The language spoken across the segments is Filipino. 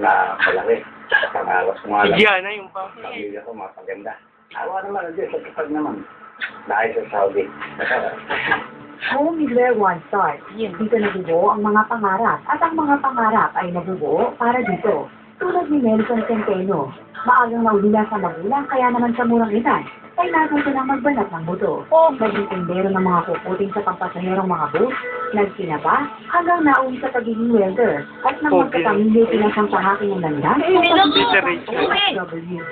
na malaki. Pangalas ko nga lang. Yan na yung pa. Pamilya ko, mapaganda. Awa naman, Diyos, sa kapag naman. Dahil sa Saudi. Home is where one starts. Dito nabubuo ang mga pangarap at ang mga pangarap ay nabubuo para dito. Tulad ni Nelson Centeno, maagang naulila sa magulang kaya naman sa murang edad ay natuto ng magbanat ng buto. Naging tindero ng mga kukuting sa pampasaherong mga bus, nagsinaba hanggang nauwi sa pagiging welder at nang magkapamilya pinasang pahaking ng landas sa pag-W.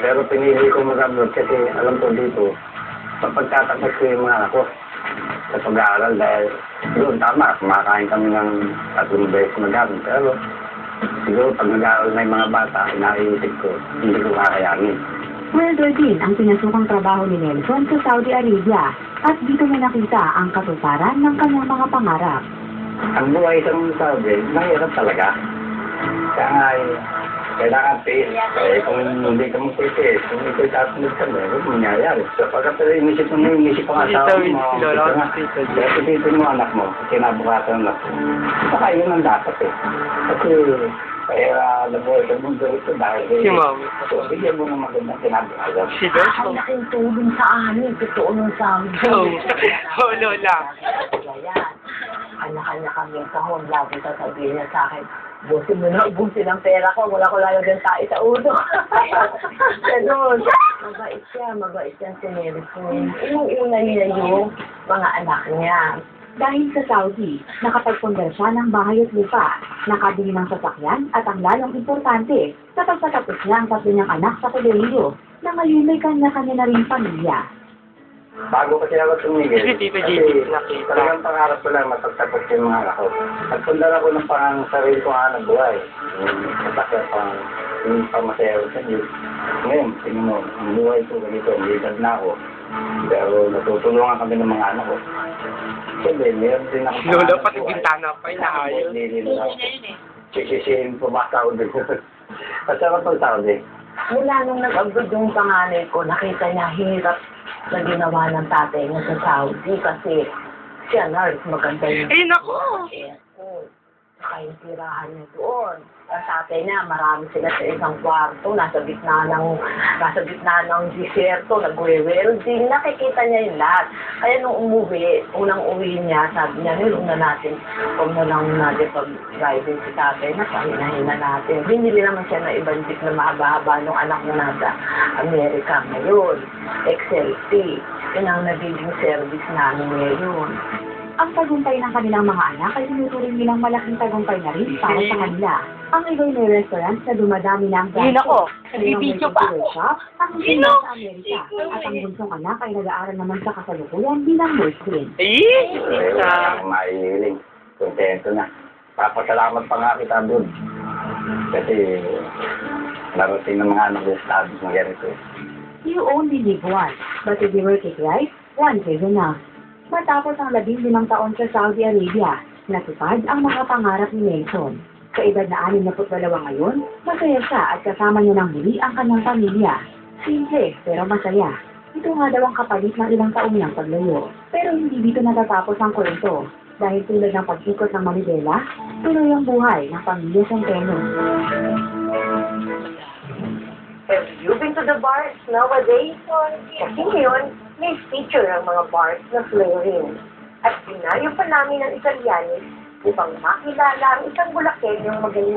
Pero pinili ko mag-upload kasi alam ko dito, pagtatapos ko yung mga anak ko sa pag-aaral dahil doon tama, kumakain kami ng 3 beses mag-aaral. Pero siguro pag nag-aaral na yung mga bata, naiisip ko, hindi ko kakayanin. Welder din ang pinasukang trabaho ni Nelson sa Saudi Arabia at dito niya nakita ang katuparan ng kanyang mga pangarap. Ang buhay sa Saudi, mahirap talaga. Kaya nga kailangan tiis. Eh, kung hindi ka magtitiis, kung ito'y tasunod ka mo, huwag mangyayari. So, pagka inisip mo, inisip ang asawa mo, kaya tipitin mo anak mo, kinabukasan anak mo. Baka yun ang dapat eh. Kasi, kaya nabuhay sa mundo ito dahil Si Mami. So, bigyan mo ng magandang kinabukasan. Si Dosh. Ang laking tulong sa amin, totoo nung Saudi. Oo, Lola. Kanya-kanya kami sa home, lagi sasabihin niya sa akin, busin mo na, ubusin ang pera ko, wala ko lalagyan tayo sa ulo. Ganun. Mabait siya si Nelson. Inuuna niya yung mga anak niya. Dahil sa Saudi, nakapagpundar siya ng bahay at lupa, nakabili ng sasakyan at ang lalong importante, kapag patapos niya ang 3 niyang anak sa kolehiyo, na ngayon may kanya-kanya na rin pamilya. Bago kasi ako tumigil, Si Tito kasi JB, nakita. talagang pangarap ko lang matagtapos yung mga anak ko. Nagpundar ako ng sarili ko nga ng buhay. Kasi yung pamasayaw sa Diyos. Ngayon, tingin mo, ang buhay ko ganito, lidag na ako. Pero natutulungan kami ng mga anak ko. Siyempre, meron din ako Lola, pati bintana pa, inaayos. Sisisihin, pumasa ko din. Masarap ang Saudi. Mula nung nag-abroad yung panganay ko, nakita niya hirap na ginawa ng tatay niya sa Saudi kasi siya nurse, maganda yung Ay, naku! saka yung tirahan niya doon. Ang tatay niya, marami sila sa isang kwarto, nasa gitna ng disyerto, nagwe-welding, nakikita niya yung lahat. Kaya nung umuwi, unang uwi niya, sabi niya, nilong na natin, huwag na lang natin pag-driving si tatay na, hina natin. Binili naman siya ng ibang jeep na mahaba-haba nung anak niya nasa Amerika ngayon, XLT. Yun ang nagiging service namin ngayon. Ang tagumpay ng kanilang mga anak ay tinuturing nilang malaking tagumpay na rin para sa kanila. Ang iba'y may restaurant na dumadami ng Yun ako, nagbibidyo pa. Ang sino sa Amerika at ang bunsong anak ay nag-aaral naman sa kasalukuyan bilang nurse din. Maihiling. Kontento na. Papasalamat pa nga kita doon. Kasi narating ng mga anak yung studies na ganito. You only live once, but if you work it right, once is enough. Matapos ang 15 taon sa Saudi Arabia, natupad ang mga pangarap ni Nelson. Sa edad na 62 ngayon, masaya siya at kasama niya ng muli ang kanyang pamilya. Simple pero masaya. Ito nga daw ang kapalit ng ilang taong niyang paglayo. Pero hindi dito natatapos ang kwento. Dahil tulad ng pag-ikot ng Manibela, tuloy ang buhay ng pamilya Centeno. Have you been to the bars nowadays? Kasi ngayon, may feature ang mga bars na flooring. At pinayo pa namin ng Italianis upang makilala ang isang Bulakenyong magaling